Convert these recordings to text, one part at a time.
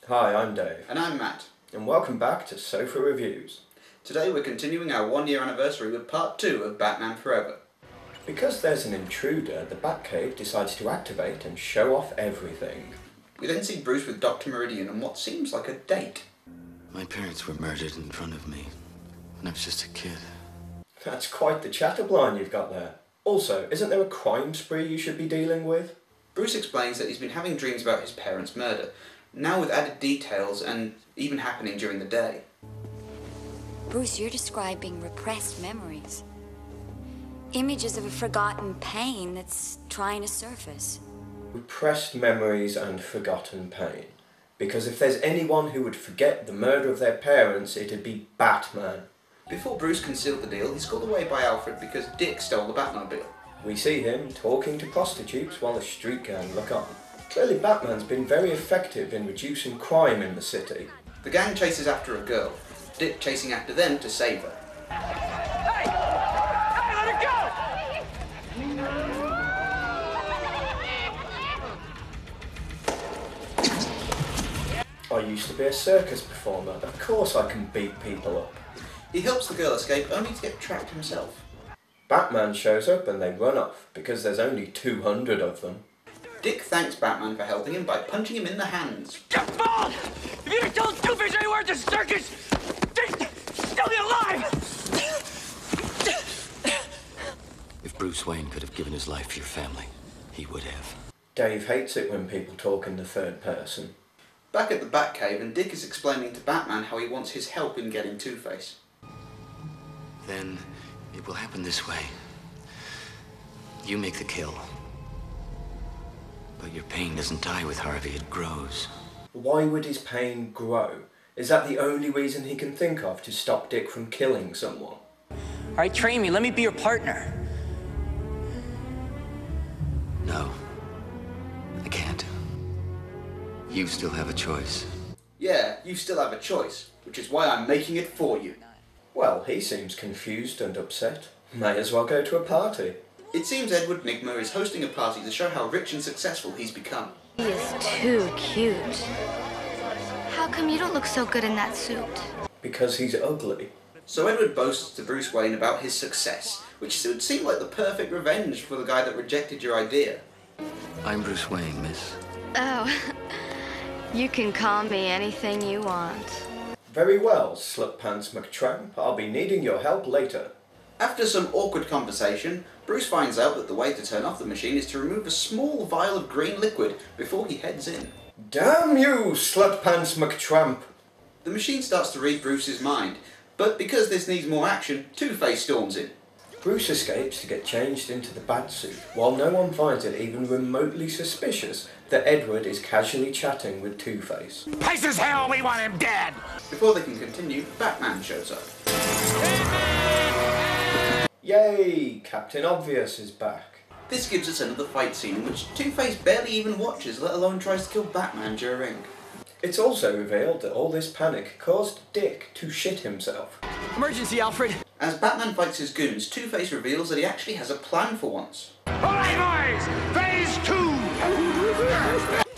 Hi, I'm Dave. And I'm Matt. And welcome back to Sofa Reviews. Today we're continuing our 1-year anniversary with part 2 of Batman Forever. Because there's an intruder, the Batcave decides to activate and show off everything. We then see Bruce with Dr. Meridian on what seems like a date. My parents were murdered in front of me when I was just a kid. That's quite the chatterblind you've got there. Also, isn't there a crime spree you should be dealing with? Bruce explains that he's been having dreams about his parents' murder, now with added details and even happening during the day. Bruce, you're describing repressed memories. Images of a forgotten pain that's trying to surface. Repressed memories and forgotten pain. Because if there's anyone who would forget the murder of their parents, it'd be Batman. Before Bruce can seal the deal, he's called away by Alfred because Dick stole the Batmobile. We see him talking to prostitutes while the street gang look on. Clearly Batman's been very effective in reducing crime in the city. The gang chases after a girl, Dick chasing after them to save her. Hey! Hey, let her go! I used to be a circus performer. Of course I can beat people up. He helps the girl escape only to get trapped himself. Batman shows up and they run off because there's only 200 of them. Dick thanks Batman for helping him by punching him in the hands. Just fall! If you had told Two-Face anywhere at the circus, they'd still be alive! If Bruce Wayne could have given his life for your family, he would have. Dave hates it when people talk in the third person. Back at the Batcave, and Dick is explaining to Batman how he wants his help in getting Two-Face. Then it will happen this way. You make the kill. But your pain doesn't die with Harvey, it grows. Why would his pain grow? Is that the only reason he can think of to stop Dick from killing someone? Alright, train me. Let me be your partner. No. I can't. You still have a choice. Yeah, you still have a choice, which is why I'm making it for you. Well, he seems confused and upset. May as well go to a party. It seems Edward Nygma is hosting a party to show how rich and successful he's become. He is too cute. How come you don't look so good in that suit? Because he's ugly. So Edward boasts to Bruce Wayne about his success, which would seem like the perfect revenge for the guy that rejected your idea. I'm Bruce Wayne, miss. Oh, you can call me anything you want. Very well, Slutpants McTramp. I'll be needing your help later. After some awkward conversation, Bruce finds out that the way to turn off the machine is to remove a small vial of green liquid before he heads in. Damn you, Slutpants McTramp! The machine starts to read Bruce's mind, but because this needs more action, Two-Face storms in. Bruce escapes to get changed into the Batsuit, while no one finds it even remotely suspicious that Edward is casually chatting with Two-Face. Piece as hell, we want him dead! Before they can continue, Batman shows up. Yay! Captain Obvious is back. This gives us another fight scene in which Two-Face barely even watches, let alone tries to kill Batman during. It's also revealed that all this panic caused Dick to shit himself. Emergency, Alfred! As Batman fights his goons, Two-Face reveals that he actually has a plan for once. Alright, boys! Phase 2!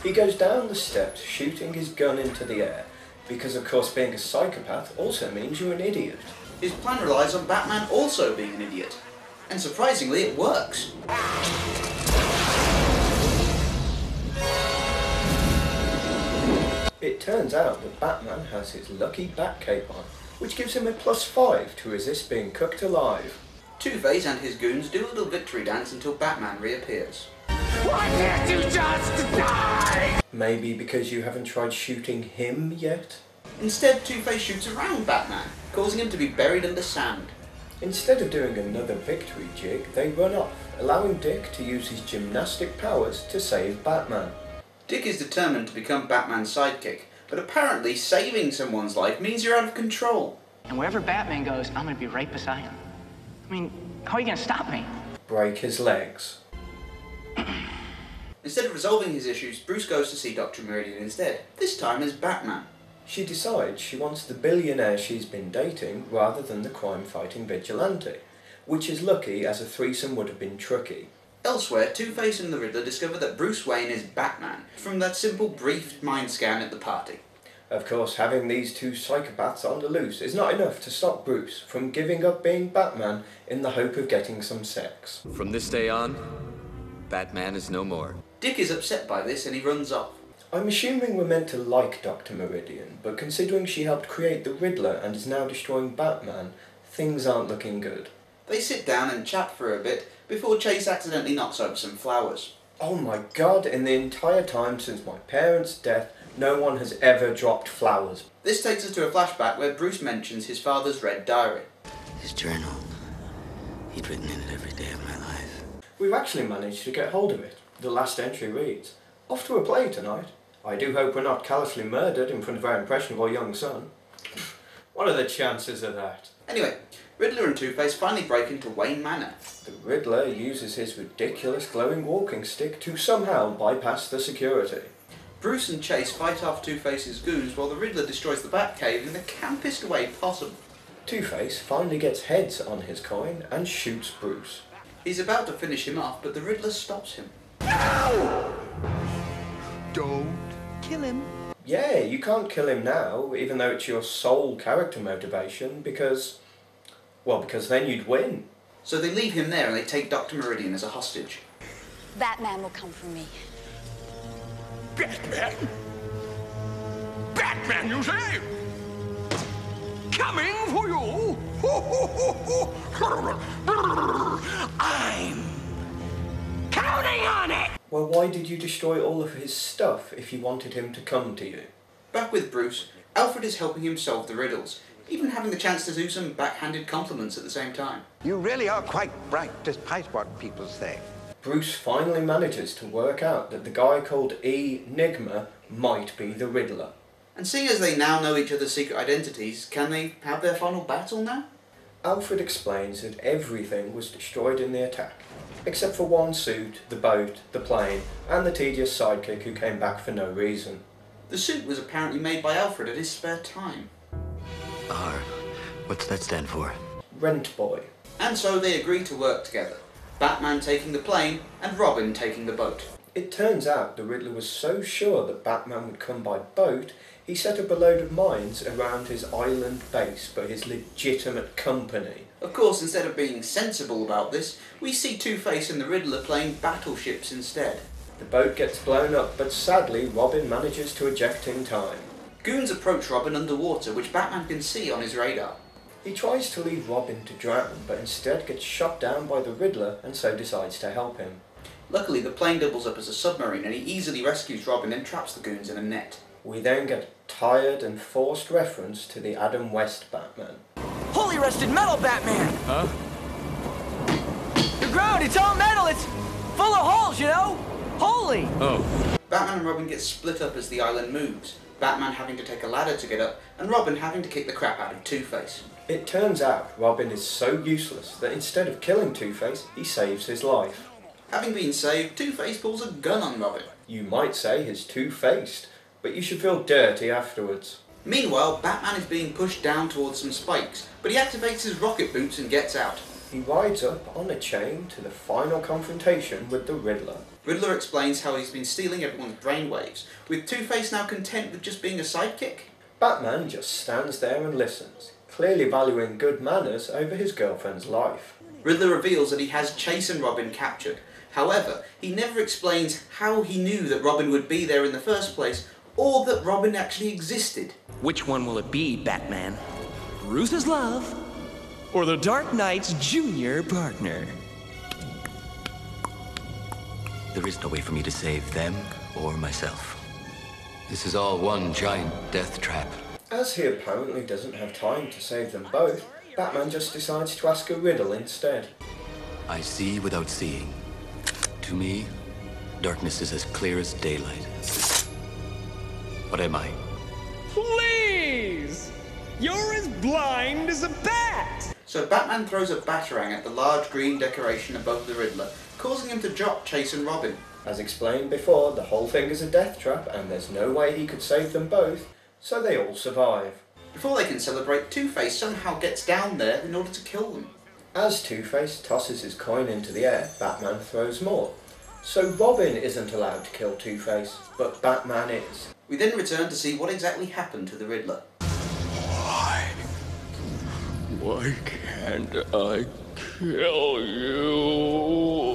He goes down the steps shooting his gun into the air, because of course being a psychopath also means you're an idiot. His plan relies on Batman also being an idiot. And surprisingly, it works. It turns out that Batman has his lucky Batcape on, which gives him a +5 to resist being cooked alive. Two-Face and his goons do a little victory dance until Batman reappears. Why can't you just die? Maybe because you haven't tried shooting him yet? Instead, Two-Face shoots around Batman, causing him to be buried under sand. Instead of doing another victory jig, they run off, allowing Dick to use his gymnastic powers to save Batman. Dick is determined to become Batman's sidekick, but apparently saving someone's life means you're out of control. And wherever Batman goes, I'm gonna be right beside him. I mean, how are you gonna stop me? Break his legs. Instead of resolving his issues, Bruce goes to see Dr. Meridian instead, this time as Batman. She decides she wants the billionaire she's been dating rather than the crime-fighting vigilante, which is lucky as a threesome would have been tricky. Elsewhere, Two-Face and the Riddler discover that Bruce Wayne is Batman from that simple brief mind scan at the party. Of course, having these two psychopaths on the loose is not enough to stop Bruce from giving up being Batman in the hope of getting some sex. From this day on, Batman is no more. Dick is upset by this and he runs off. I'm assuming we're meant to like Dr. Meridian, but considering she helped create the Riddler and is now destroying Batman, things aren't looking good. They sit down and chat for a bit before Chase accidentally knocks over some flowers. Oh my god, in the entire time since my parents' death, no one has ever dropped flowers. This takes us to a flashback where Bruce mentions his father's red diary. His journal. He'd written in it every day of my life. We've actually managed to get hold of it. The last entry reads, "Off to a play tonight. I do hope we're not callously murdered in front of our impressionable young son." What are the chances of that? Anyway, Riddler and Two-Face finally break into Wayne Manor. The Riddler uses his ridiculous glowing walking stick to somehow bypass the security. Bruce and Chase fight off Two-Face's goons while the Riddler destroys the Batcave in the campest way possible. Two-Face finally gets heads on his coin and shoots Bruce. He's about to finish him off, but the Riddler stops him. Don't kill him. Yeah, you can't kill him now, even though it's your sole character motivation, because then you'd win. So they leave him there and they take Dr. Meridian as a hostage. Batman will come for me. Batman? Batman, you say? Coming for you? I'm counting on it! Well, why did you destroy all of his stuff if you wanted him to come to you? Back with Bruce, Alfred is helping him solve the riddles, even having the chance to do some backhanded compliments at the same time. You really are quite bright, despite what people say. Bruce finally manages to work out that the guy called Enigma might be the Riddler. And seeing as they now know each other's secret identities, can they have their final battle now? Alfred explains that everything was destroyed in the attack, except for one suit, the boat, the plane, and the tedious sidekick who came back for no reason. The suit was apparently made by Alfred at his spare time. R. What's that stand for? Rent Boy. And so they agree to work together, Batman taking the plane and Robin taking the boat. It turns out the Riddler was so sure that Batman would come by boat, he set up a load of mines around his island base for his legitimate company. Of course, instead of being sensible about this, we see Two-Face and the Riddler playing battleships instead. The boat gets blown up, but sadly Robin manages to eject in time. Goons approach Robin underwater, which Batman can see on his radar. He tries to leave Robin to drown, but instead gets shot down by the Riddler and so decides to help him. Luckily, the plane doubles up as a submarine and he easily rescues Robin and traps the goons in a net. We then get a tired and forced reference to the Adam West Batman. Holy rusted metal, Batman! Huh? The ground, it's all metal, it's full of holes, you know? Holy! Oh. Batman and Robin get split up as the island moves, Batman having to take a ladder to get up, and Robin having to kick the crap out of Two-Face. It turns out Robin is so useless that instead of killing Two-Face, he saves his life. Having been saved, Two-Face pulls a gun on Robin. You might say he's two-faced, but you should feel dirty afterwards. Meanwhile, Batman is being pushed down towards some spikes, but he activates his rocket boots and gets out. He rides up on a chain to the final confrontation with the Riddler. Riddler explains how he's been stealing everyone's brainwaves, with Two-Face now content with just being a sidekick. Batman just stands there and listens, clearly valuing good manners over his girlfriend's life. Riddler reveals that he has Chase and Robin captured. However, he never explains how he knew that Robin would be there in the first place, or that Robin actually existed. Which one will it be, Batman? Bruce's love, or the Dark Knight's junior partner? There is no way for me to save them or myself. This is all one giant death trap. As he apparently doesn't have time to save them both, Batman just decides to ask a riddle instead. I see without seeing. To me, darkness is as clear as daylight. What am I? Please! You're as blind as a bat! So Batman throws a batarang at the large green decoration above the Riddler, causing him to drop Chase and Robin. As explained before, the whole thing is a death trap and there's no way he could save them both, so they all survive. Before they can celebrate, Two-Face somehow gets down there in order to kill them. As Two-Face tosses his coin into the air, Batman throws more. So Robin isn't allowed to kill Two-Face, but Batman is. We then return to see what exactly happened to the Riddler. Why can't I kill you?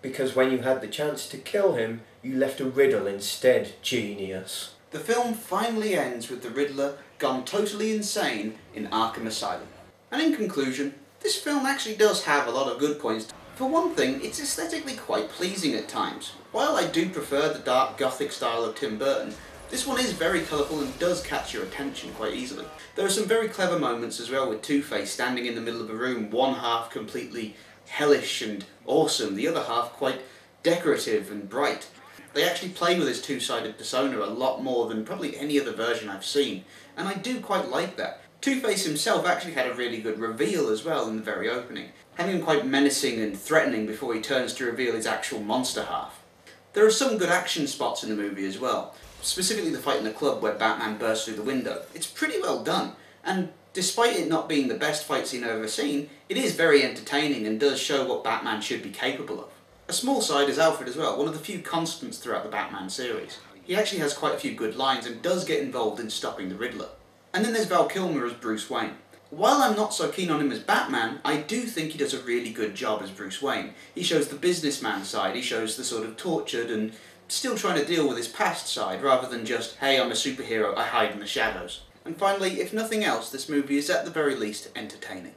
Because when you had the chance to kill him, you left a riddle instead, genius. The film finally ends with the Riddler gone totally insane in Arkham Asylum. And in conclusion, this film actually does have a lot of good points. For one thing, it's aesthetically quite pleasing at times. While I do prefer the dark gothic style of Tim Burton, this one is very colourful and does catch your attention quite easily. There are some very clever moments as well with Two-Face standing in the middle of a room, one half completely hellish and awesome, the other half quite decorative and bright. They actually play with his two-sided persona a lot more than probably any other version I've seen, and I do quite like that. Two-Face himself actually had a really good reveal as well in the very opening, having him quite menacing and threatening before he turns to reveal his actual monster half. There are some good action spots in the movie as well, specifically the fight in the club where Batman bursts through the window. It's pretty well done, and despite it not being the best fight scene I've ever seen, it is very entertaining and does show what Batman should be capable of. A small side is Alfred as well, one of the few constants throughout the Batman series. He actually has quite a few good lines and does get involved in stopping the Riddler. And then there's Val Kilmer as Bruce Wayne. While I'm not so keen on him as Batman, I do think he does a really good job as Bruce Wayne. He shows the businessman side, he shows the sort of tortured and still trying to deal with his past side, rather than just, hey, I'm a superhero, I hide in the shadows. And finally, if nothing else, this movie is at the very least entertaining.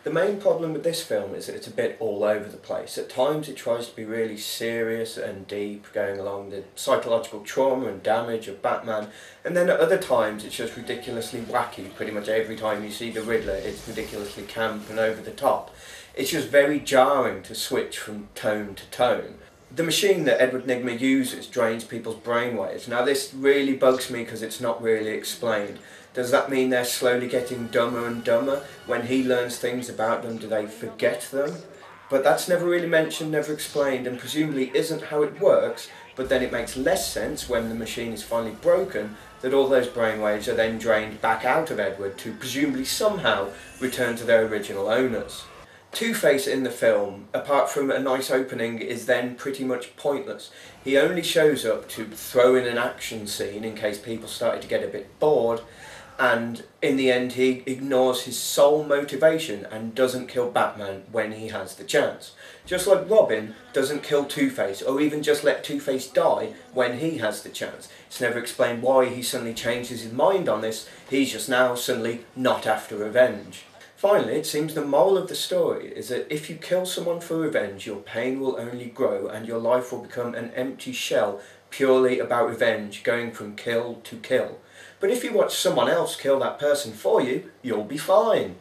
The main problem with this film is that it's a bit all over the place. At times it tries to be really serious and deep, going along the psychological trauma and damage of Batman, and then at other times it's just ridiculously wacky. Pretty much every time you see the Riddler it's ridiculously camp and over the top. It's just very jarring to switch from tone to tone. The machine that Edward Nygma uses drains people's brainwaves. Now this really bugs me because it's not really explained. Does that mean they're slowly getting dumber and dumber? When he learns things about them, do they forget them? But that's never really mentioned, never explained, and presumably isn't how it works, but then it makes less sense when the machine is finally broken that all those brainwaves are then drained back out of Edward to presumably somehow return to their original owners. Two-Face in the film, apart from a nice opening, is then pretty much pointless. He only shows up to throw in an action scene in case people started to get a bit bored, and in the end he ignores his sole motivation and doesn't kill Batman when he has the chance. Just like Robin doesn't kill Two-Face or even just let Two-Face die when he has the chance. It's never explained why he suddenly changes his mind on this. He's just now suddenly not after revenge. Finally, it seems the moral of the story is that if you kill someone for revenge, your pain will only grow and your life will become an empty shell purely about revenge, going from kill to kill. But if you watch someone else kill that person for you, you'll be fine.